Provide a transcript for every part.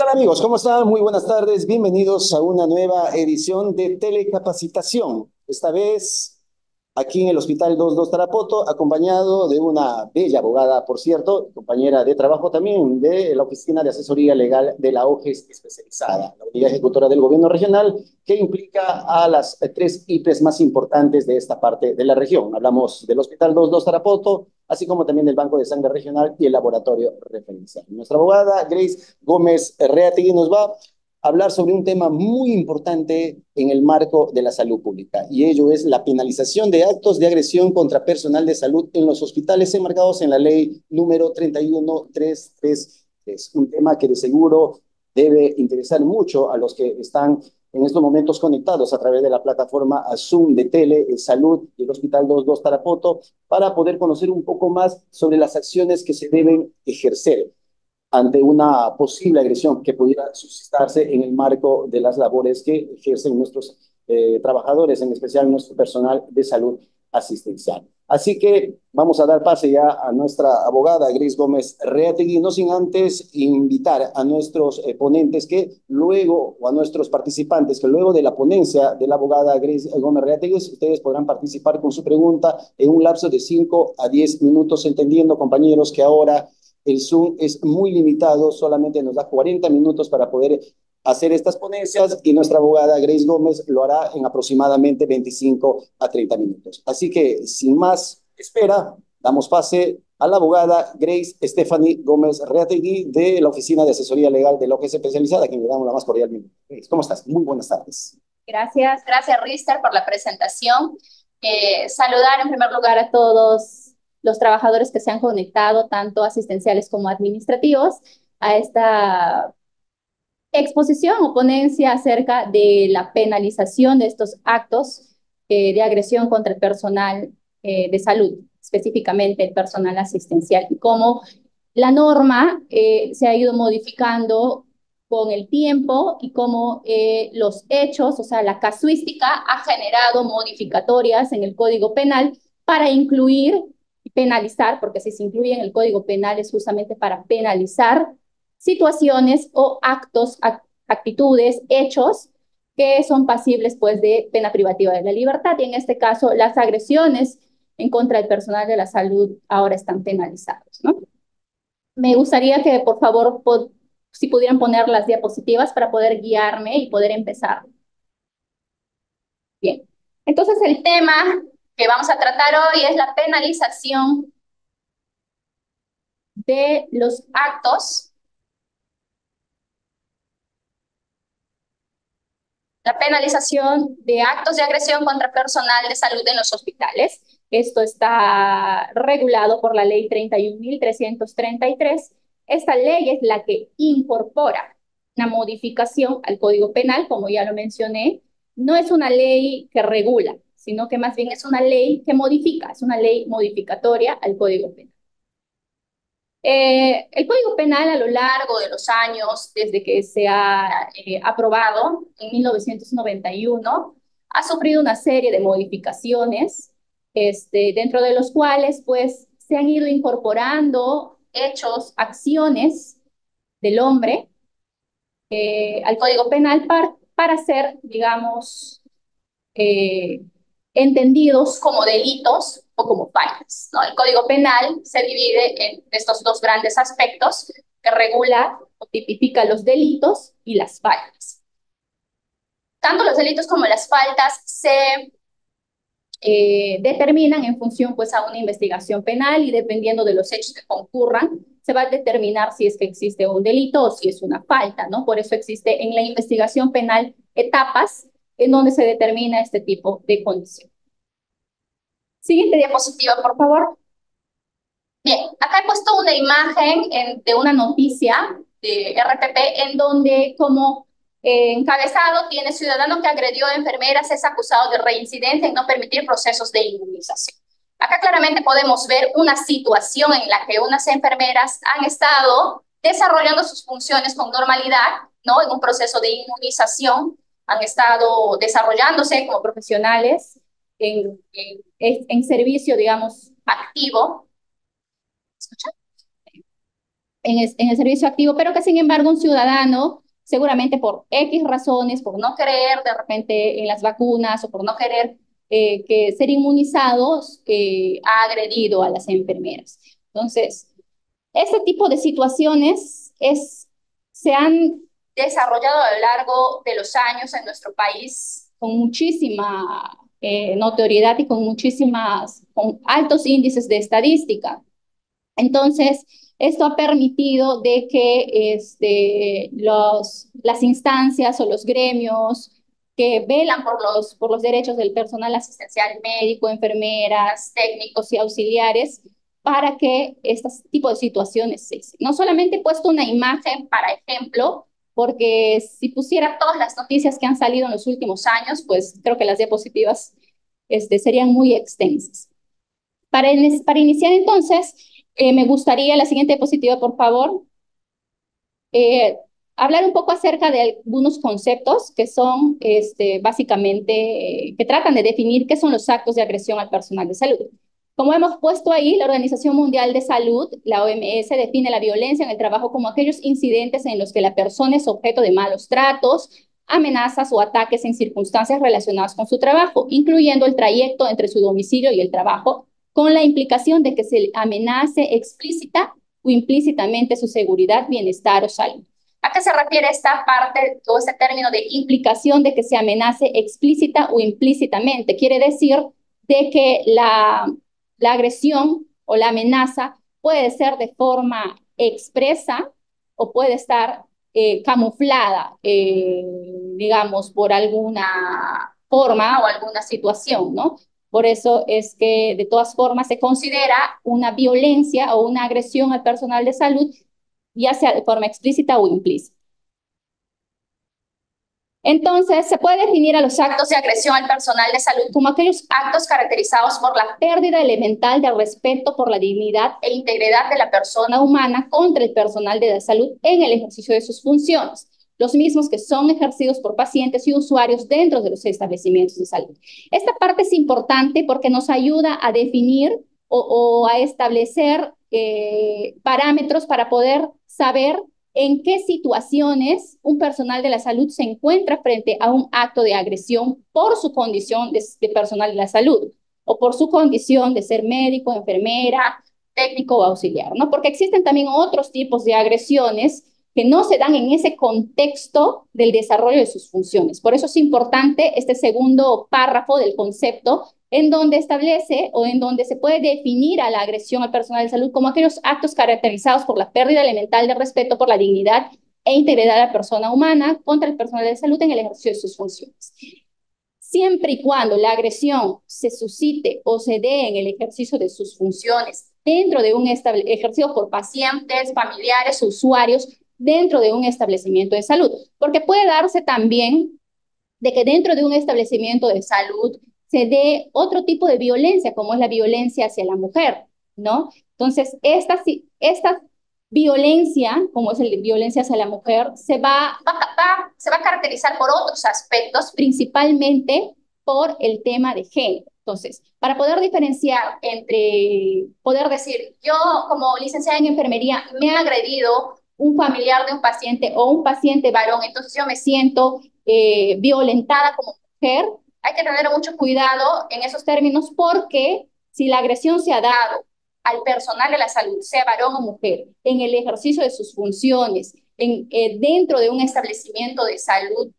Hola amigos? ¿Cómo están? Muy buenas tardes. Bienvenidos a una nueva edición de Telecapacitación. Esta vez aquí en el Hospital 22 Tarapoto, acompañado de una bella abogada, por cierto, compañera de trabajo también de la Oficina de Asesoría Legal de la OGES especializada, la unidad ejecutora del gobierno regional, que implica a las tres IPES más importantes de esta parte de la región. Hablamos del Hospital 22 Tarapoto, así como también del Banco de Sangre Regional y el Laboratorio Referencial. Nuestra abogada, Grace Gómez Reategui, nos va a hablar sobre un tema muy importante en el marco de la salud pública, y ello es la penalización de actos de agresión contra personal de salud en los hospitales enmarcados en la ley número 31333. Un tema que de seguro debe interesar mucho a los que están en estos momentos conectados a través de la plataforma Zoom de Tele Salud y el Hospital 22 Tarapoto, para poder conocer un poco más sobre las acciones que se deben ejercer ante una posible agresión que pudiera suscitarse en el marco de las labores que ejercen nuestros trabajadores, en especial nuestro personal de salud asistencial. Así que vamos a dar pase ya a nuestra abogada Gris Gómez Reategui, no sin antes invitar a nuestros ponentes que luego, o a nuestros participantes, que luego de la ponencia de la abogada Gris Gómez Reategui, ustedes podrán participar con su pregunta en un lapso de 5 a 10 minutos, entendiendo, compañeros, que ahora el Zoom es muy limitado, solamente nos da 40 minutos para poder hacer estas ponencias, y nuestra abogada Grace Gómez lo hará en aproximadamente 25 a 30 minutos. Así que, sin más espera, damos pase a la abogada Grace Stephanie Gómez Reategui de la Oficina de Asesoría Legal de la OGS Especializada, a quien le damos la más cordial bienvenida. Grace, ¿cómo estás? Muy buenas tardes. Gracias Rister por la presentación. Saludar en primer lugar a todos los trabajadores que se han conectado, tanto asistenciales como administrativos, a esta exposición o ponencia acerca de la penalización de estos actos de agresión contra el personal de salud, específicamente el personal asistencial, y cómo la norma se ha ido modificando con el tiempo y cómo los hechos, o sea, la casuística ha generado modificatorias en el Código Penal para incluir y penalizar, porque si se incluye en el Código Penal es justamente para penalizar situaciones o actos, actitudes, hechos que son pasibles pues de pena privativa de la libertad, y en este caso las agresiones en contra del personal de la salud ahora están penalizados, ¿no? Me gustaría que por favor si pudieran poner las diapositivas para poder guiarme y poder empezar. Bien, entonces el tema que vamos a tratar hoy es la penalización de los actos. La penalización de actos de agresión contra personal de salud en los hospitales. Esto está regulado por la ley 31.333. Esta ley es la que incorpora una modificación al Código Penal, como ya lo mencioné. No es una ley que regula, sino que más bien es una ley que modifica, es una ley modificatoria al Código Penal. El Código Penal a lo largo de los años, desde que se ha aprobado en 1991, ha sufrido una serie de modificaciones, dentro de los cuales pues, se han ido incorporando hechos, acciones del hombre al Código Penal para ser, digamos, eh, entendidos como delitos o como faltas, ¿no? El Código Penal se divide en estos dos grandes aspectos que regula o tipifica los delitos y las faltas. Tanto los delitos como las faltas se determinan en función pues, a una investigación penal, y dependiendo de los hechos que concurran, se va a determinar si es que existe un delito o si es una falta, ¿no? Por eso existe en la investigación penal etapas en donde se determina este tipo de condición. Siguiente diapositiva, por favor. Bien, acá he puesto una imagen de una noticia de RPP en donde como encabezado tiene: ciudadano que agredió a enfermeras es acusado de reincidencia en no permitir procesos de inmunización. Acá claramente podemos ver una situación en la que unas enfermeras han estado desarrollando sus funciones con normalidad, ¿no? En un proceso de inmunización, han estado desarrollándose como profesionales en servicio, digamos, activo. ¿Escuchan? en el servicio activo, pero que sin embargo un ciudadano, seguramente por X razones, por no creer de repente en las vacunas o por no querer que ser inmunizados, ha agredido a las enfermeras. Entonces, este tipo de situaciones se han desarrollado a lo largo de los años en nuestro país con muchísima notoriedad y con altos índices de estadística. Entonces, esto ha permitido de que las instancias o los gremios que velan por los derechos del personal asistencial médico, enfermeras, técnicos y auxiliares, para que este tipo de situaciones cesen. No solamente he puesto una imagen para ejemplo, porque si pusiera todas las noticias que han salido en los últimos años, pues creo que las diapositivas serían muy extensas. Para iniciar entonces, me gustaría, la siguiente diapositiva, por favor, eh, hablar un poco acerca de algunos conceptos que son básicamente, que tratan de definir qué son los actos de agresión al personal de salud. Como hemos puesto ahí, la Organización Mundial de Salud, la OMS, define la violencia en el trabajo como aquellos incidentes en los que la persona es objeto de malos tratos, amenazas o ataques en circunstancias relacionadas con su trabajo, incluyendo el trayecto entre su domicilio y el trabajo, con la implicación de que se amenace explícita o implícitamente su seguridad, bienestar o salud. ¿A qué se refiere esta parte o este término de implicación de que se amenace explícita o implícitamente? Quiere decir de que la agresión o la amenaza puede ser de forma expresa o puede estar camuflada, digamos, por alguna forma o alguna situación, ¿no? Por eso es que de todas formas se considera una violencia o una agresión al personal de salud, ya sea de forma explícita o implícita. Entonces, se puede definir a los actos de agresión al personal de salud como aquellos actos caracterizados por la pérdida elemental del respeto por la dignidad e integridad de la persona humana contra el personal de la salud en el ejercicio de sus funciones, los mismos que son ejercidos por pacientes y usuarios dentro de los establecimientos de salud. Esta parte es importante porque nos ayuda a definir o a establecer parámetros para poder saber en qué situaciones un personal de la salud se encuentra frente a un acto de agresión por su condición de personal de la salud o por su condición de ser médico, enfermera, técnico o auxiliar, ¿no? Porque existen también otros tipos de agresiones que no se dan en ese contexto del desarrollo de sus funciones. Por eso es importante este segundo párrafo del concepto en donde establece o en donde se puede definir a la agresión al personal de salud como aquellos actos caracterizados por la pérdida elemental de respeto por la dignidad e integridad de la persona humana contra el personal de salud en el ejercicio de sus funciones. Siempre y cuando la agresión se suscite o se dé en el ejercicio de sus funciones dentro de un ejercicio por pacientes, familiares, usuarios, dentro de un establecimiento de salud, porque puede darse también de que dentro de un establecimiento de salud se dé otro tipo de violencia, como es la violencia hacia la mujer, ¿no? Entonces, esta violencia, como es la violencia hacia la mujer, se va a caracterizar por otros aspectos, principalmente por el tema de género. Entonces, para poder diferenciar entre, poder decir, yo como licenciada en enfermería me ha agredido un familiar de un paciente o un paciente varón, entonces yo me siento violentada como mujer, hay que tener mucho cuidado en esos términos porque si la agresión se ha dado al personal de la salud, sea varón o mujer, en el ejercicio de sus funciones, dentro de un establecimiento de salud,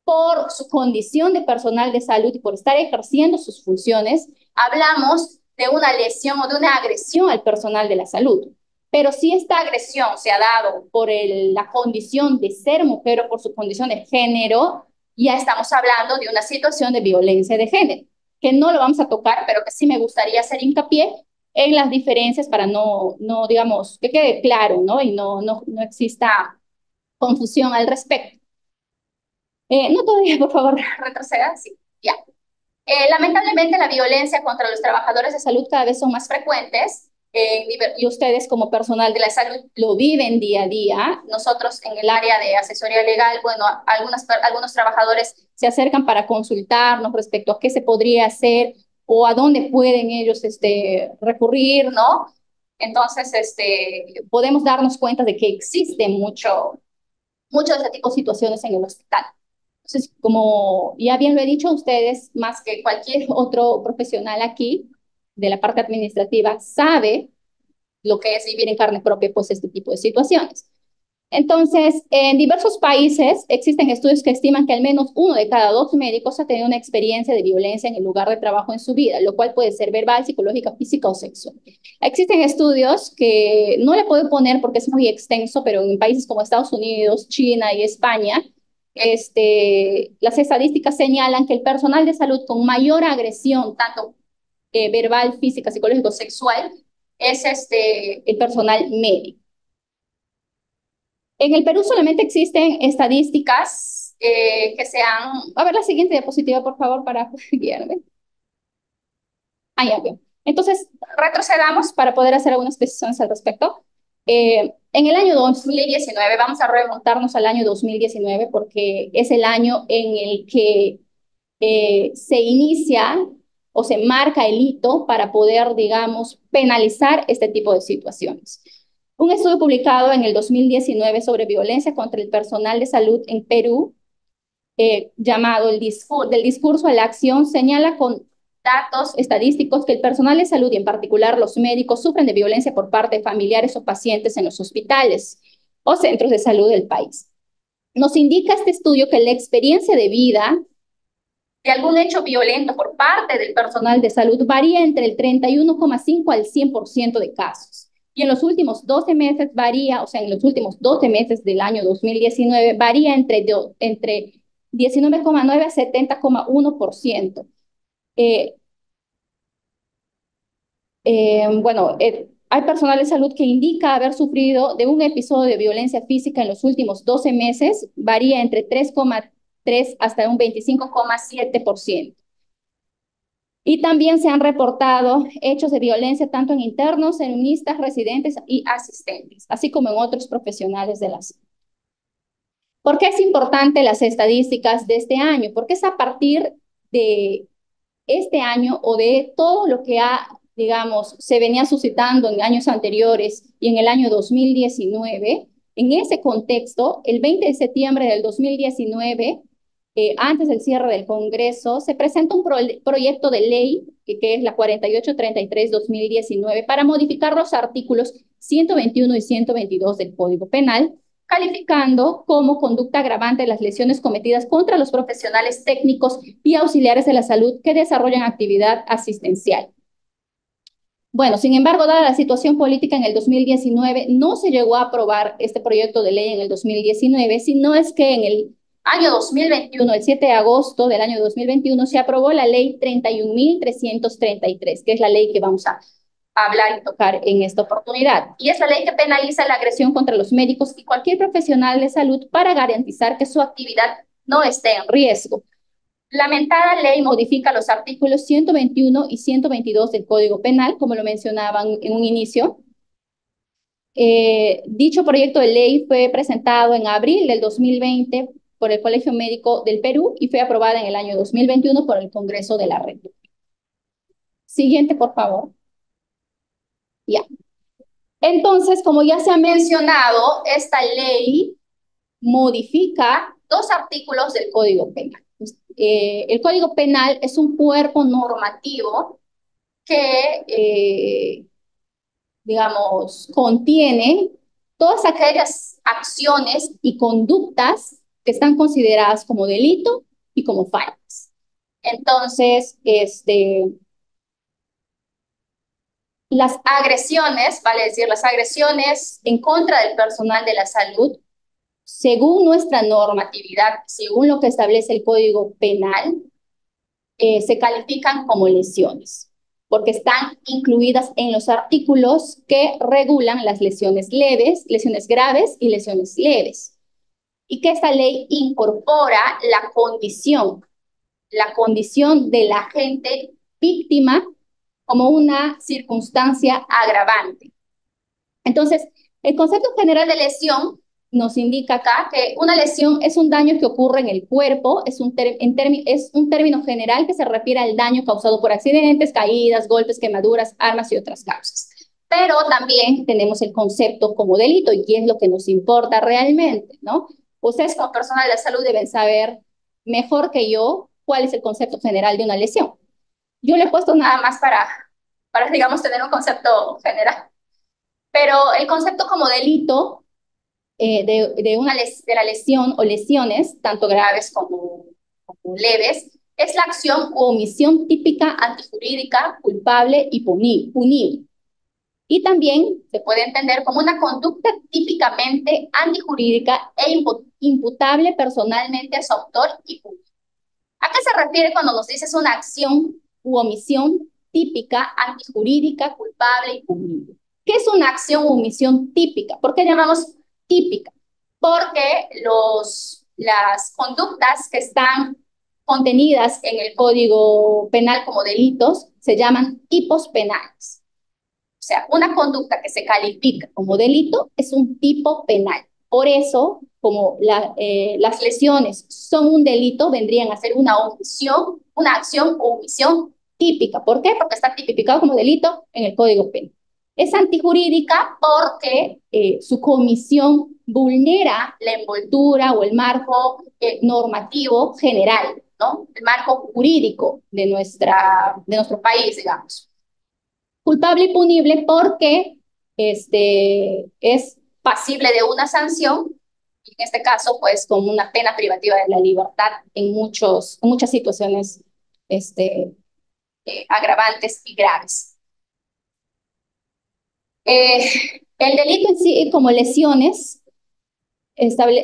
por su condición de personal de salud y por estar ejerciendo sus funciones, hablamos de una lesión o de una agresión al personal de la salud. Pero si esta agresión se ha dado por la condición de ser mujer o por su condición de género, ya estamos hablando de una situación de violencia de género, que no lo vamos a tocar, pero que sí me gustaría hacer hincapié en las diferencias para no digamos, que quede claro, ¿no? Y no exista confusión al respecto. No todavía, por favor, retroceda. Sí, ya. Lamentablemente, la violencia contra los trabajadores de salud cada vez son más frecuentes y ustedes como personal de la salud lo viven día a día. Nosotros en el área de asesoría legal, bueno, algunos trabajadores se acercan para consultarnos respecto a qué se podría hacer o a dónde pueden ellos recurrir, ¿no? Entonces, podemos darnos cuenta de que existe mucho de ese tipo de situaciones en el hospital. Entonces, como ya bien lo he dicho, ustedes, más que cualquier otro profesional aquí de la parte administrativa, sabe lo que es vivir en carne propia, pues este tipo de situaciones. Entonces, en diversos países existen estudios que estiman que al menos uno de cada dos médicos ha tenido una experiencia de violencia en el lugar de trabajo en su vida, lo cual puede ser verbal, psicológica, física o sexual. Existen estudios que no le puedo poner porque es muy extenso, pero en países como Estados Unidos, China y España, las estadísticas señalan que el personal de salud con mayor agresión, tanto verbal, física, psicológica o sexual, es el personal médico. En el Perú solamente existen estadísticas que sean... A ver la siguiente diapositiva, por favor, para guiarme. Ah, ya veo. Entonces, retrocedamos para poder hacer algunas precisiones al respecto. En el año 2019, vamos a remontarnos al año 2019 porque es el año en el que se inicia o se marca el hito para poder, digamos, penalizar este tipo de situaciones. Un estudio publicado en el 2019 sobre violencia contra el personal de salud en Perú, llamado Del discurso a la acción, señala con datos estadísticos que el personal de salud y en particular los médicos sufren de violencia por parte de familiares o pacientes en los hospitales o centros de salud del país. Nos indica este estudio que la experiencia de vida de algún hecho violento por parte del personal de salud varía entre el 31,5 al 100% de casos. Y en los últimos 12 meses varía, o sea, en los últimos 12 meses del año 2019, varía entre 19,9 a 70,1%. Bueno, hay personal de salud que indica haber sufrido de un episodio de violencia física en los últimos 12 meses, varía entre 3,3 hasta un 25,7%. Y también se han reportado hechos de violencia tanto en internos, enfermistas, residentes y asistentes, así como en otros profesionales de la salud. ¿Por qué es importante las estadísticas de este año? Porque es a partir de este año o de todo lo que digamos, se venía suscitando en años anteriores y en el año 2019, en ese contexto, el 20 de septiembre del 2019, antes del cierre del Congreso, se presenta un proyecto de ley, que es la 4833-2019, para modificar los artículos 121 y 122 del Código Penal, calificando como conducta agravante las lesiones cometidas contra los profesionales técnicos y auxiliares de la salud que desarrollan actividad asistencial. Bueno, sin embargo, dada la situación política en el 2019, no se llegó a aprobar este proyecto de ley en el 2019, sino es que en el año 2021, el 7 de agosto del año 2021, se aprobó la ley 31.333, que es la ley que vamos a hablar y tocar en esta oportunidad. Y es la ley que penaliza la agresión contra los médicos y cualquier profesional de salud para garantizar que su actividad no esté en riesgo. La mentada ley modifica los artículos 121 y 122 del Código Penal, como lo mencionaban en un inicio. Dicho proyecto de ley fue presentado en abril del 2020 por el Colegio Médico del Perú y fue aprobada en el año 2021 por el Congreso de la República. Siguiente, por favor. Ya. Entonces, como ya se ha mencionado, esta ley modifica dos artículos del Código Penal. El Código Penal es un cuerpo normativo que, digamos, contiene todas aquellas acciones y conductas que están consideradas como delito y como faltas. Entonces, las agresiones, vale decir, las agresiones en contra del personal de la salud, según nuestra normatividad, según lo que establece el Código Penal, se califican como lesiones, porque están incluidas en los artículos que regulan las lesiones leves, lesiones graves y lesiones leves. Y que esta ley incorpora la condición del agente víctima como una circunstancia agravante. Entonces, el concepto general de lesión nos indica acá que una lesión es un daño que ocurre en el cuerpo, es un término general que se refiere al daño causado por accidentes, caídas, golpes, quemaduras, armas y otras causas. Pero también tenemos el concepto como delito y es lo que nos importa realmente, ¿no? Ustedes como personal de la salud deben saber mejor que yo cuál es el concepto general de una lesión. Yo le he puesto nada más para digamos, tener un concepto general. Pero el concepto como delito de la lesión o lesiones, tanto graves como leves, es la acción u omisión típica antijurídica, culpable y punible. Y también se puede entender como una conducta típicamente antijurídica e imputable personalmente a su autor y público. ¿A qué se refiere cuando nos dices una acción u omisión típica, antijurídica, culpable y punible? ¿Qué es una acción u omisión típica? ¿Por qué llamamos típica? Porque las conductas que están contenidas en el Código Penal como delitos se llaman tipos penales. O sea, una conducta que se califica como delito es un tipo penal. Por eso, como las lesiones son un delito, vendrían a ser una omisión, una acción o omisión típica. ¿Por qué? Porque está tipificado como delito en el Código Penal. Es antijurídica porque su comisión vulnera la envoltura o el marco normativo general, ¿no? El marco jurídico de nuestro país, digamos. Culpable y punible porque es pasible de una sanción, en este caso, pues, con una pena privativa de la libertad en muchas situaciones agravantes y graves. El delito en sí, como lesiones,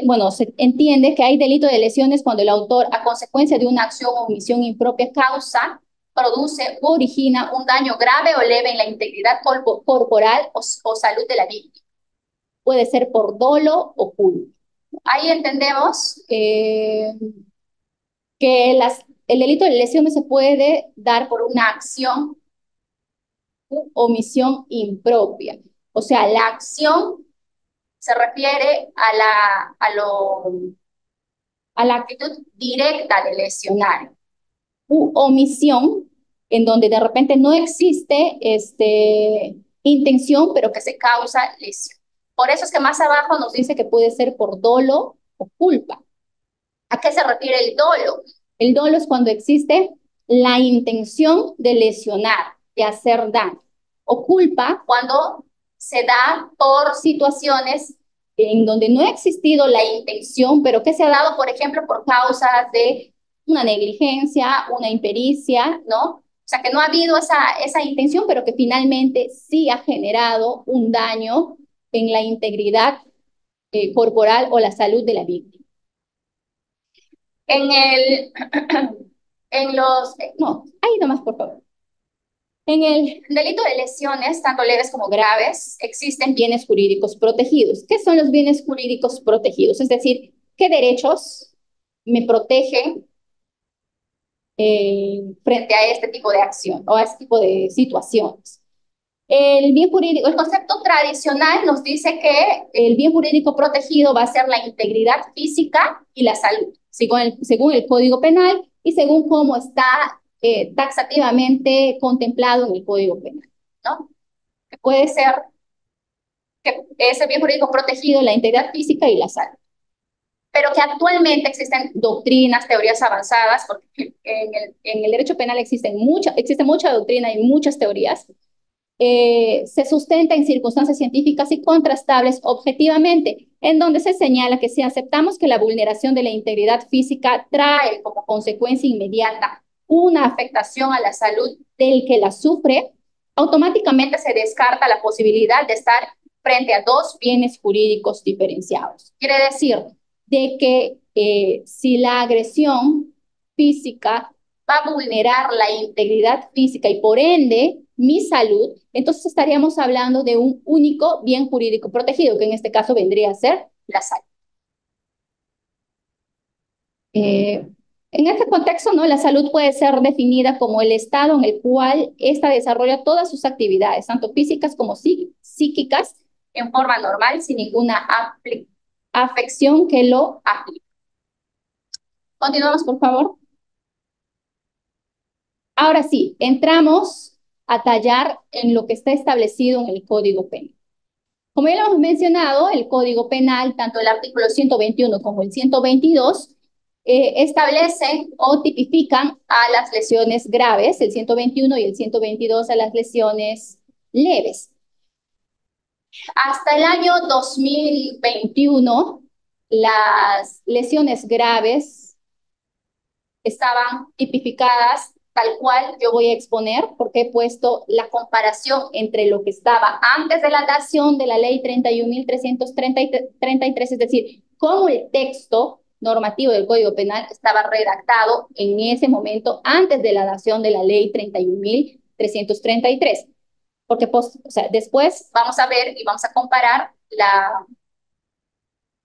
bueno, se entiende que hay delito de lesiones cuando el autor, a consecuencia de una acción o omisión impropia, causa, produce u origina un daño grave o leve en la integridad corporal o salud de la víctima. Puede ser por dolo o culpa. Ahí entendemos que el delito de lesiones se puede dar por una acción u omisión impropia. O sea, la acción se refiere a la actitud directa de lesionar, u omisión, en donde de repente no existe intención, pero que se causa lesión. Por eso es que más abajo nos dice que puede ser por dolo o culpa. ¿A qué se refiere el dolo? El dolo es cuando existe la intención de lesionar, de hacer daño. O culpa cuando se da por situaciones en donde no ha existido la intención, pero que se ha dado, por ejemplo, por causas de una negligencia, una impericia, ¿no? O sea, que no ha habido esa intención, pero que finalmente sí ha generado un daño en la integridad corporal o la salud de la víctima. No, ahí nomás, por favor. En el delito de lesiones, tanto leves como graves, existen bienes jurídicos protegidos. ¿Qué son los bienes jurídicos protegidos? Es decir, ¿qué derechos me protegen frente a este tipo de acción o a este tipo de situaciones? El bien jurídico, el concepto tradicional nos dice que el bien jurídico protegido va a ser la integridad física y la salud, según el Código Penal y según cómo está taxativamente contemplado en el Código Penal, ¿no? Que puede ser que ese bien jurídico protegido, la integridad física y la salud. Pero que actualmente existen doctrinas, teorías avanzadas, porque en el derecho penal existe mucha doctrina y muchas teorías, se sustenta en circunstancias científicas y contrastables objetivamente, en donde se señala que si aceptamos que la vulneración de la integridad física trae como consecuencia inmediata una afectación a la salud del que la sufre, automáticamente se descarta la posibilidad de estar frente a dos bienes jurídicos diferenciados. Quiere decir de que si la agresión física va a vulnerar la integridad física y por ende mi salud, entonces estaríamos hablando de un único bien jurídico protegido, que en este caso vendría a ser la salud. En este contexto, ¿no? La salud puede ser definida como el estado en el cual ésta desarrolla todas sus actividades, tanto físicas como psíquicas, en forma normal, sin ninguna afección que lo aflige. Continuamos, por favor. Ahora sí, entramos atallar en lo que está establecido en el Código Penal. Como ya lo hemos mencionado, el Código Penal, tanto el artículo 121 como el 122, establecen o tipifican a las lesiones graves, el 121 y el 122 a las lesiones leves. Hasta el año 2021, las lesiones graves estaban tipificadas tal cual yo voy a exponer, porque he puesto la comparación entre lo que estaba antes de la dación de la ley 31.333, es decir, cómo el texto normativo del Código Penal estaba redactado en ese momento antes de la dación de la ley 31.333. Porque pues, o sea, después vamos a ver y vamos a comparar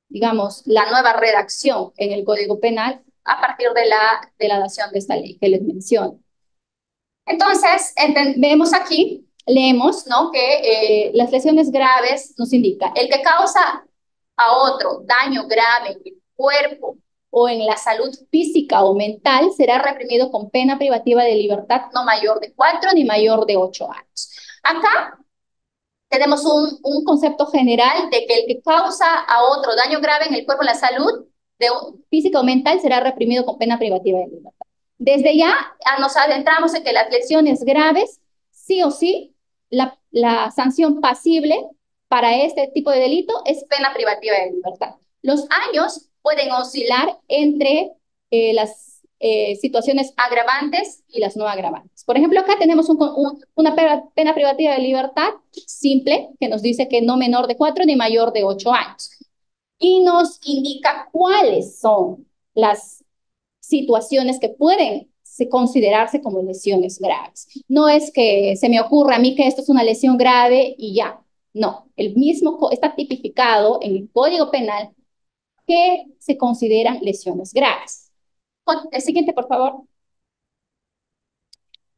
digamos, la nueva redacción en el Código Penal a partir de la dación de esta ley que les menciono. Entonces, vemos aquí, leemos, ¿no? Que las lesiones graves nos indica el que causa a otro daño grave en el cuerpo o en la salud física o mental será reprimido con pena privativa de libertad no mayor de 4 ni mayor de 8 años. Acá tenemos un concepto general de que el que causa a otro daño grave en el cuerpo o en la salud física o mental será reprimido con pena privativa de libertad. Desde ya nos adentramos en que las lesiones graves, sí o sí, la sanción pasible para este tipo de delito es pena privativa de libertad. Los años pueden oscilar entre las situaciones agravantes y las no agravantes. Por ejemplo, acá tenemos una pena privativa de libertad simple que nos dice que no menor de 4 ni mayor de 8 años. Y nos indica cuáles son las situaciones que pueden considerarse como lesiones graves. No es que se me ocurra a mí que esto es una lesión grave y ya. No, el mismo está tipificado en el Código Penal que se consideran lesiones graves. El siguiente, por favor.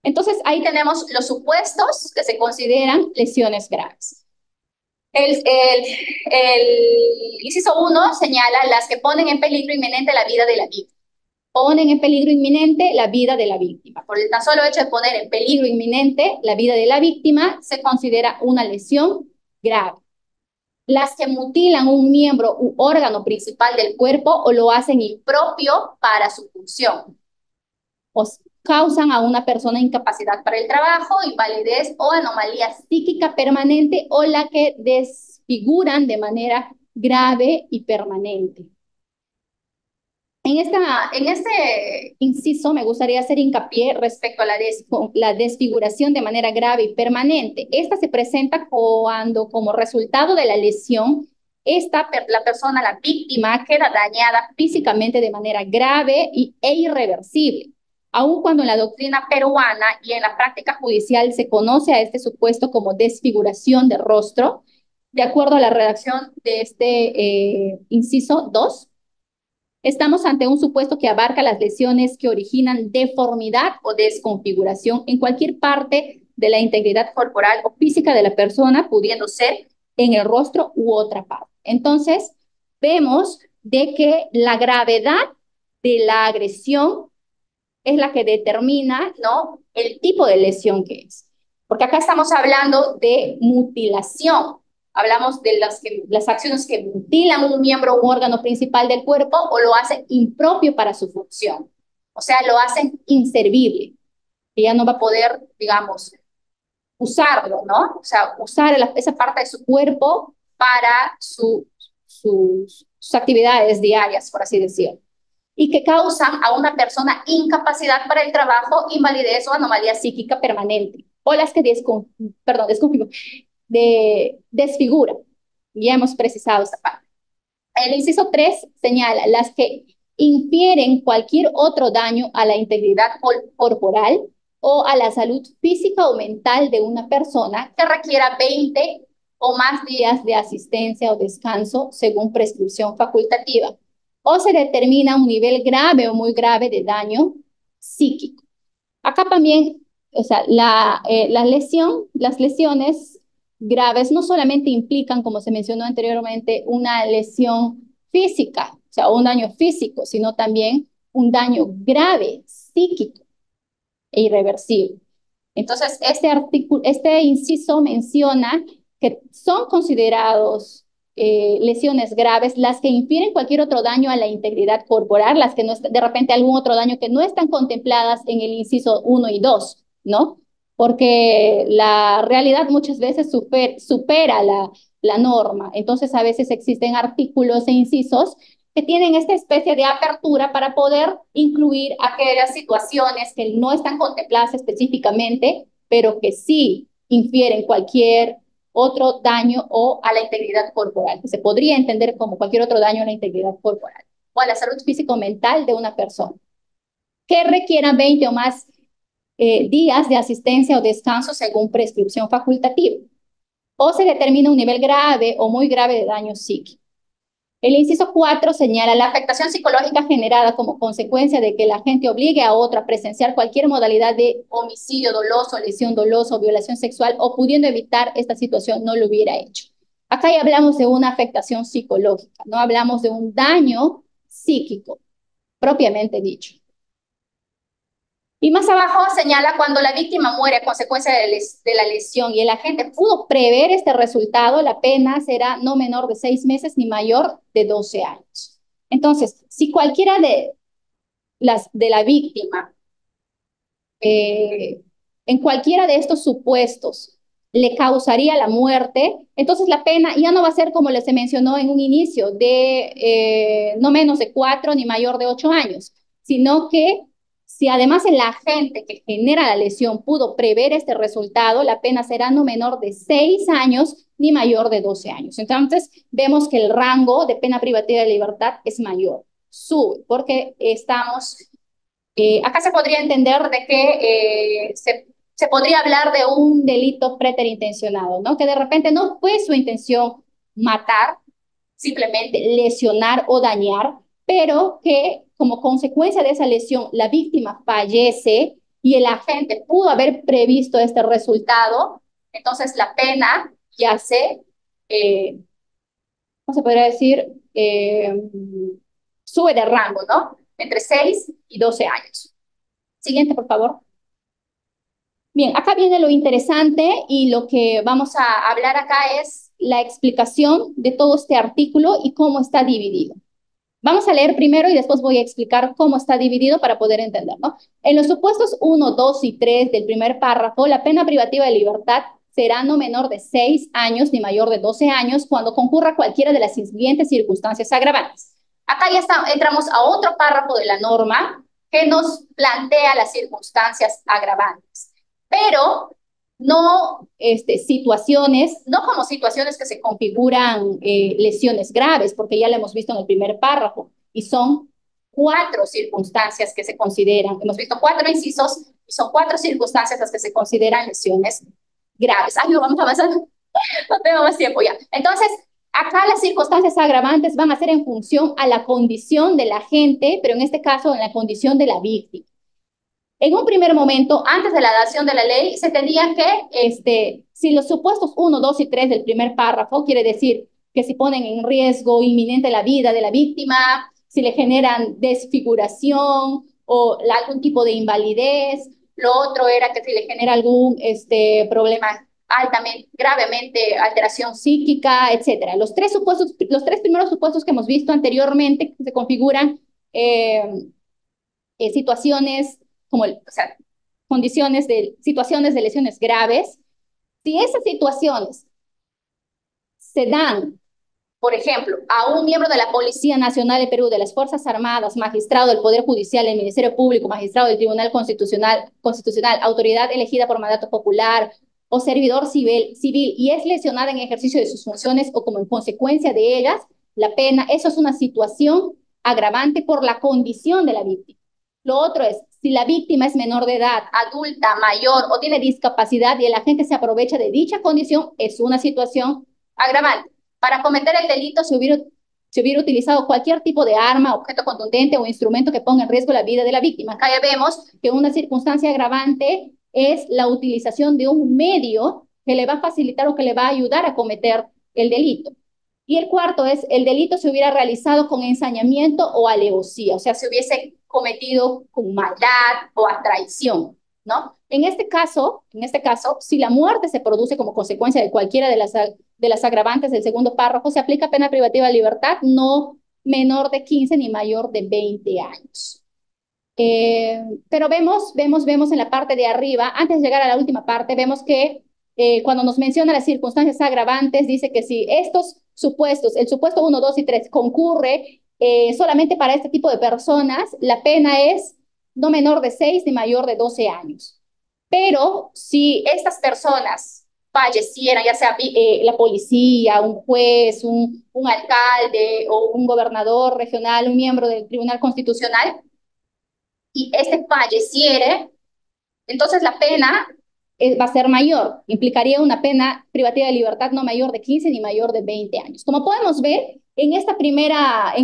Entonces, ahí tenemos los supuestos que se consideran lesiones graves. El inciso 1 señala las que ponen en peligro inminente la vida de la víctima. Ponen en peligro inminente la vida de la víctima. Por el tan solo hecho de poner en peligro inminente la vida de la víctima, se considera una lesión grave. Las que mutilan un miembro u órgano principal del cuerpo o lo hacen impropio para su función. O causan a una persona incapacidad para el trabajo, invalidez o anomalía psíquica permanente o la que desfiguran de manera grave y permanente. En este inciso me gustaría hacer hincapié respecto a la desfiguración de manera grave y permanente. Esta se presenta cuando, como resultado de la lesión, la persona, la víctima, queda dañada físicamente de manera grave e irreversible. Aun cuando en la doctrina peruana y en la práctica judicial se conoce a este supuesto como desfiguración de rostro, de acuerdo a la redacción de este inciso 2, estamos ante un supuesto que abarca las lesiones que originan deformidad o desconfiguración en cualquier parte de la integridad corporal o física de la persona, pudiendo ser en el rostro u otra parte. Entonces, vemos de que la gravedad de la agresión es la que determina, ¿no?, el tipo de lesión que es. Porque acá estamos hablando de mutilación. Hablamos de las acciones que mutilan un miembro u órgano principal del cuerpo o lo hacen impropio para su función. O sea, lo hacen inservible. Que ya no va a poder, digamos, usarlo, ¿no? O sea, usar esa parte de su cuerpo para sus actividades diarias, por así decirlo. Y que causan a una persona incapacidad para el trabajo, invalidez o anomalía psíquica permanente. O las que desfiguran. Ya hemos precisado esta parte. El inciso 3 señala las que infieren cualquier otro daño a la integridad corporal o a la salud física o mental de una persona que requiera 20 o más días de asistencia o descanso según prescripción facultativa, o se determina un nivel grave o muy grave de daño psíquico. Acá también, o sea, las lesiones graves no solamente implican, como se mencionó anteriormente, una lesión física, o sea, un daño físico, sino también un daño grave, psíquico e irreversible. Entonces, este inciso menciona que son considerados lesiones graves las que infieren cualquier otro daño a la integridad corporal, las que no de repente algún otro daño que no están contempladas en el inciso 1 y 2, ¿no? Porque la realidad muchas veces supera la norma. Entonces, a veces existen artículos e incisos que tienen esta especie de apertura para poder incluir aquellas situaciones que no están contempladas específicamente, pero que sí infieren cualquier otro daño o a la integridad corporal, que se podría entender como cualquier otro daño a la integridad corporal o a la salud físico-mental de una persona, que requieran 20 o más días de asistencia o descanso según prescripción facultativa, o se determina un nivel grave o muy grave de daño psíquico. El inciso 4 señala la afectación psicológica generada como consecuencia de que la gente obligue a otro a presenciar cualquier modalidad de homicidio doloso, lesión dolosa o violación sexual, o pudiendo evitar esta situación no lo hubiera hecho. Acá ya hablamos de una afectación psicológica, no hablamos de un daño psíquico, propiamente dicho. Y más abajo señala cuando la víctima muere a consecuencia de la lesión y el agente pudo prever este resultado, la pena será no menor de 6 meses ni mayor de 12 años. Entonces, si cualquiera de la víctima, en cualquiera de estos supuestos, le causaría la muerte, entonces la pena ya no va a ser como les mencionó en un inicio, de no menos de 4 ni mayor de 8 años, sino que si además el agente que genera la lesión pudo prever este resultado, la pena será no menor de 6 años ni mayor de 12 años. Entonces, vemos que el rango de pena privativa de libertad es mayor, sube, porque estamos... acá se podría entender de que se podría hablar de un delito preterintencionado, ¿no? Que de repente no fue su intención matar, simplemente lesionar o dañar, pero que como consecuencia de esa lesión la víctima fallece y el agente pudo haber previsto este resultado, entonces la pena ya ¿cómo se podría decir? Sube de rango, ¿no? Entre 6 y 12 años. Siguiente, por favor. Bien, acá viene lo interesante y lo que vamos a hablar acá es la explicación de todo este artículo y cómo está dividido. Vamos a leer primero y después voy a explicar cómo está dividido para poder entender, ¿no? En los supuestos 1, 2 y 3 del primer párrafo, la pena privativa de libertad será no menor de 6 años ni mayor de 12 años cuando concurra cualquiera de las siguientes circunstancias agravantes. Acá ya entramos a otro párrafo de la norma que nos plantea las circunstancias agravantes, pero no situaciones, no como situaciones que se configuran lesiones graves, porque ya lo hemos visto en el primer párrafo, y son 4 circunstancias que se consideran, hemos visto 4 incisos, y son 4 circunstancias las que se consideran lesiones graves. Ay, vamos a avanzar, no tengo más tiempo ya. Entonces, acá las circunstancias agravantes van a ser en función a la condición del agente, pero en este caso en la condición de la víctima. En un primer momento, antes de la dación de la ley, se tenía que, si los supuestos 1, 2 y 3 del primer párrafo, quiere decir que si ponen en riesgo inminente la vida de la víctima, si le generan desfiguración o algún tipo de invalidez, lo otro era que si le genera algún problema altamente, gravemente, alteración psíquica, etcétera. Los tres primeros supuestos que hemos visto anteriormente se configuran situaciones como, o sea, situaciones de lesiones graves. Si esas situaciones se dan, por ejemplo, a un miembro de la Policía Nacional de Perú, de las Fuerzas Armadas, magistrado del Poder Judicial, del Ministerio Público, magistrado del Tribunal Constitucional, autoridad elegida por mandato popular o servidor civil, y es lesionada en ejercicio de sus funciones o como en consecuencia de ellas, la pena, eso es una situación agravante por la condición de la víctima. Lo otro es, si la víctima es menor de edad, adulta, mayor o tiene discapacidad y el agente se aprovecha de dicha condición, es una situación agravante. Para cometer el delito se hubiera utilizado cualquier tipo de arma, objeto contundente o instrumento que ponga en riesgo la vida de la víctima. Acá ya vemos que una circunstancia agravante es la utilización de un medio que le va a facilitar o que le va a ayudar a cometer el delito. Y el cuarto es, el delito se hubiera realizado con ensañamiento o alevosía, o sea, se hubiese cometido con maldad o a traición, ¿no? En este caso, si la muerte se produce como consecuencia de cualquiera de las agravantes del segundo párrafo, se aplica pena privativa de libertad no menor de 15 ni mayor de 20 años. Pero vemos en la parte de arriba, antes de llegar a la última parte, vemos que cuando nos menciona las circunstancias agravantes, dice que si estos supuestos, el supuesto 1, 2 y 3, concurre solamente para este tipo de personas, la pena es no menor de 6 ni mayor de 12 años. Pero si estas personas fallecieran, ya sea la policía, un juez, un alcalde o un gobernador regional, un miembro del Tribunal Constitucional, y este falleciere, entonces la pena va a ser mayor, implicaría una pena privativa de libertad no mayor de 15 ni mayor de 20 años. Como podemos ver, en esta primera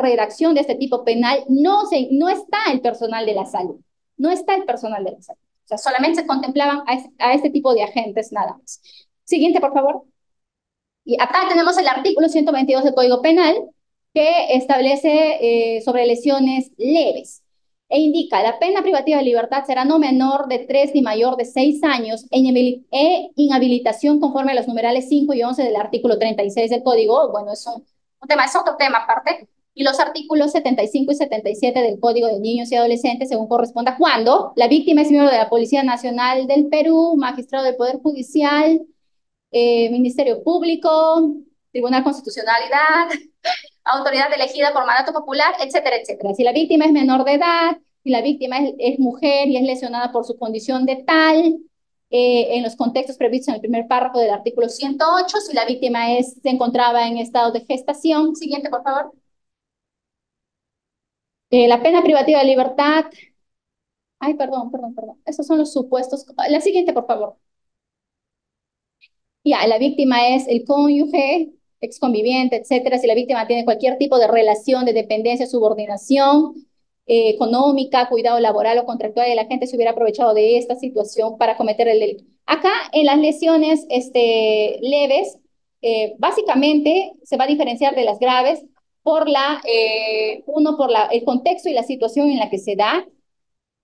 redacción de este tipo penal no está el personal de la salud, no está el personal de la salud. O sea, solamente se contemplaban a este tipo de agentes nada más. Siguiente, por favor. Y acá tenemos el artículo 122 del Código Penal que establece sobre lesiones leves e indica la pena privativa de libertad será no menor de 3 ni mayor de 6 años e inhabilitación conforme a los numerales 5 y 11 del artículo 36 del Código. Bueno, es un tema, es otro tema aparte. Y los artículos 75 y 77 del Código de Niños y Adolescentes, según corresponda, cuando la víctima es miembro de la Policía Nacional del Perú, magistrado del Poder Judicial, Ministerio Público, Tribunal Constitucionalidad, autoridad elegida por mandato popular, etcétera, etcétera. Si la víctima es menor de edad, si la víctima es mujer y es lesionada por su condición de tal, en los contextos previstos en el primer párrafo del artículo 108, si la víctima se encontraba en estado de gestación. Siguiente, por favor. La pena privativa de libertad. Ay, perdón. Esos son los supuestos. La siguiente, por favor. Ya, la víctima es el cónyuge, exconviviente, etcétera. Si la víctima tiene cualquier tipo de relación de dependencia, subordinación económica, cuidado laboral o contractual, y la gente se hubiera aprovechado de esta situación para cometer el delito. Acá, en las lesiones leves, básicamente se va a diferenciar de las graves por el contexto y la situación en la que se da,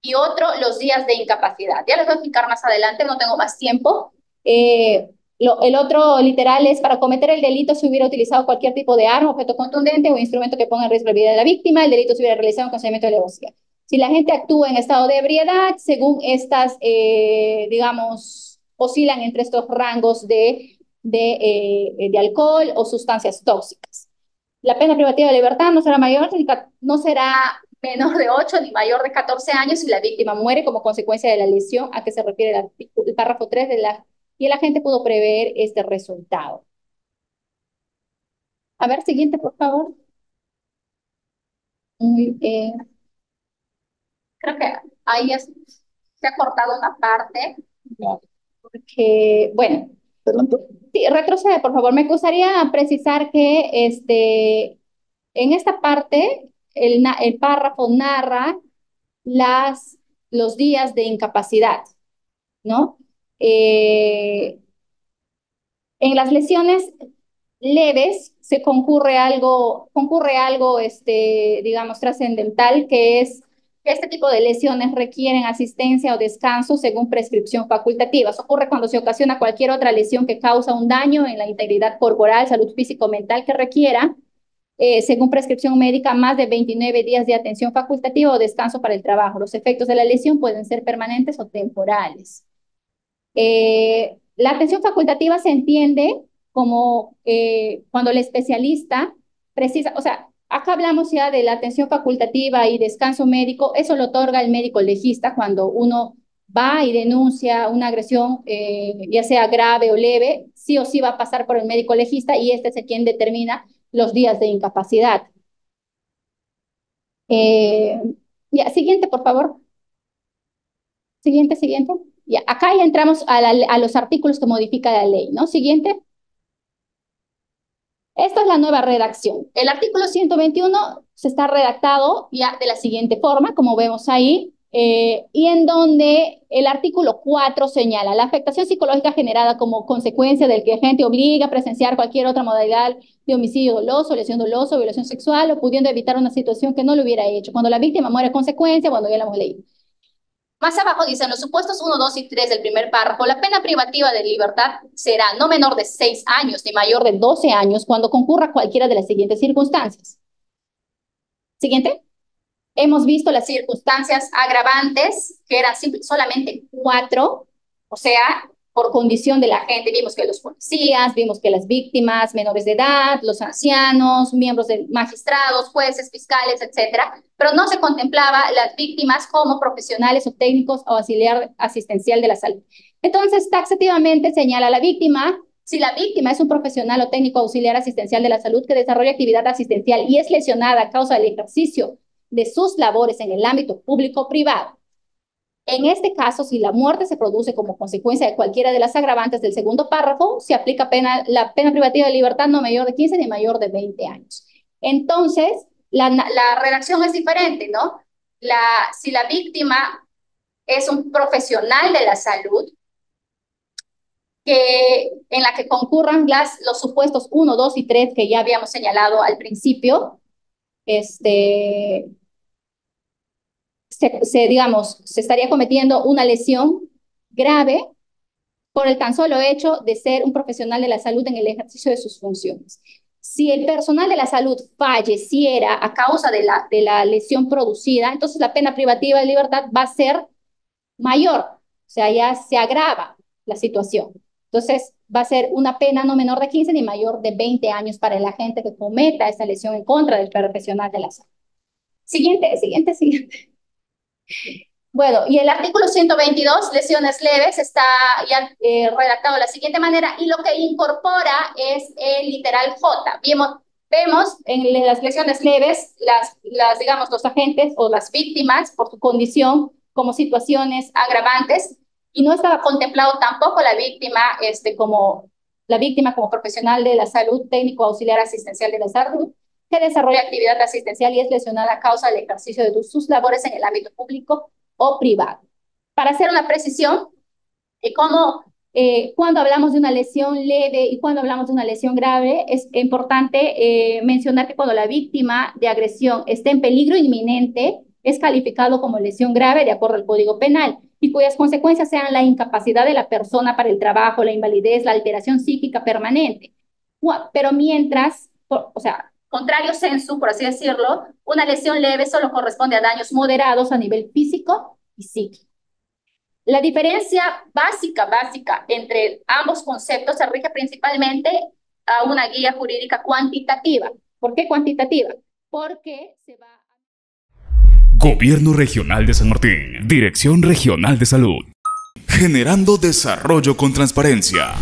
y otro, los días de incapacidad. Ya les voy a explicar más adelante, no tengo más tiempo. El otro literal es para cometer el delito se hubiera utilizado cualquier tipo de arma, objeto contundente o instrumento que ponga en riesgo la vida de la víctima, el delito se hubiera realizado en consentimiento de alevosía. Si la gente actúa en estado de ebriedad, según estas, digamos, oscilan entre estos rangos de alcohol o sustancias tóxicas. La pena privativa de libertad no será mayor, no será menor de 8 ni mayor de 14 años si la víctima muere como consecuencia de la lesión a que se refiere el párrafo 3 y el agente pudo prever este resultado. A ver, siguiente, por favor. Muy bien. Creo que ahí se ha cortado una parte, porque, bueno, sí, retrocede, por favor. Me gustaría precisar que en esta parte el párrafo narra los días de incapacidad, ¿no? En las lesiones leves se concurre algo, digamos, trascendental, que es que este tipo de lesiones requieren asistencia o descanso según prescripción facultativa. Eso ocurre cuando se ocasiona cualquier otra lesión que causa un daño en la integridad corporal, salud físico-mental que requiera, según prescripción médica, más de 29 días de atención facultativa o descanso para el trabajo. Los efectos de la lesión pueden ser permanentes o temporales. La atención facultativa se entiende como cuando el especialista precisa, o sea, acá hablamos ya de la atención facultativa y descanso médico, eso lo otorga el médico legista cuando uno va y denuncia una agresión, ya sea grave o leve, sí o sí va a pasar por el médico legista y este es quien determina los días de incapacidad. Ya, siguiente, por favor. Siguiente. Ya, acá ya entramos a los artículos que modifica la ley, ¿no? Siguiente. Esta es la nueva redacción. El artículo 121 se está redactado ya de la siguiente forma, como vemos ahí, y en donde el artículo 4 señala la afectación psicológica generada como consecuencia del que el agente obliga a presenciar cualquier otra modalidad de homicidio doloso, lesión dolosa, violación sexual, o pudiendo evitar una situación que no lo hubiera hecho. Cuando la víctima muere a consecuencia, bueno, ya la hemos leído. Más abajo dicen los supuestos 1, 2 y 3 del primer párrafo. La pena privativa de libertad será no menor de 6 años ni mayor de 12 años cuando concurra cualquiera de las siguientes circunstancias. Siguiente. Hemos visto las circunstancias agravantes, que eran solamente 4, o sea, por condición de la gente. Vimos que los policías, vimos que las víctimas menores de edad, los ancianos, miembros de magistrados, jueces, fiscales, etcétera, pero no se contemplaba las víctimas como profesionales o técnicos o auxiliar asistencial de la salud. Entonces, taxativamente señala a la víctima, si la víctima es un profesional o técnico auxiliar asistencial de la salud que desarrolla actividad asistencial y es lesionada a causa del ejercicio de sus labores en el ámbito público o privado. En este caso, si la muerte se produce como consecuencia de cualquiera de las agravantes del segundo párrafo, se aplica la pena privativa de libertad no mayor de 15 ni mayor de 20 años. Entonces, la redacción es diferente, ¿no? Si la víctima es un profesional de la salud, en la que concurran los supuestos 1, 2 y 3 que ya habíamos señalado al principio, digamos, se estaría cometiendo una lesión grave por el tan solo hecho de ser un profesional de la salud en el ejercicio de sus funciones. Si el personal de la salud falleciera a causa de la lesión producida, entonces la pena privativa de libertad va a ser mayor, o sea, ya se agrava la situación. Entonces, va a ser una pena no menor de 15 ni mayor de 20 años para el agente que cometa esa lesión en contra del profesional de la salud. Siguiente. Bueno, y el artículo 122, lesiones leves, está ya redactado de la siguiente manera, y lo que incorpora es el literal J. Vemos en las lesiones leves, digamos, los agentes o las víctimas, por su condición, como situaciones agravantes, y no estaba contemplado tampoco la víctima como profesional de la salud, técnico auxiliar asistencial de la salud, que desarrolla actividad asistencial y es lesionada a causa del ejercicio de sus labores en el ámbito público o privado. Para hacer una precisión, cuando hablamos de una lesión leve y cuando hablamos de una lesión grave, es importante mencionar que cuando la víctima de agresión esté en peligro inminente, es calificado como lesión grave de acuerdo al Código Penal y cuyas consecuencias sean la incapacidad de la persona para el trabajo, la invalidez, la alteración psíquica permanente. Pero mientras, o sea, contrario sensu, por así decirlo, una lesión leve solo corresponde a daños moderados a nivel físico y psíquico. La diferencia básica entre ambos conceptos se rige principalmente a una guía jurídica cuantitativa. ¿Por qué cuantitativa? Porque se va... Gobierno Regional de San Martín, Dirección Regional de Salud. Generando desarrollo con transparencia.